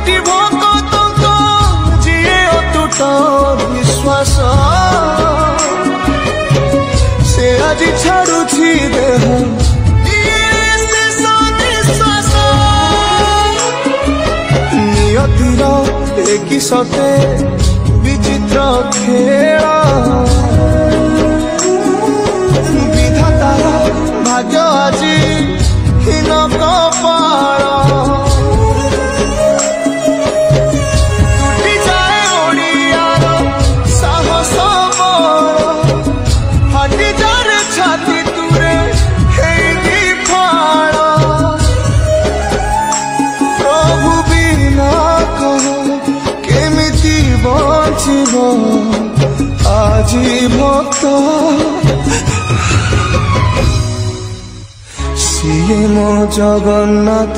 कोटी भक्त जिए अतुट विश्वास से आज छाड़ुछि देह नियतिर एक सते विचित्र खेला विधातार भाग्य आज हीन कपाल टूटी जाए ओडियार साहस फाटी जाए छाती तुरे हेगी फाड़ प्रभु बिना कह केमिति बचिब आजी भक्त सिए मो जगन्नाथ।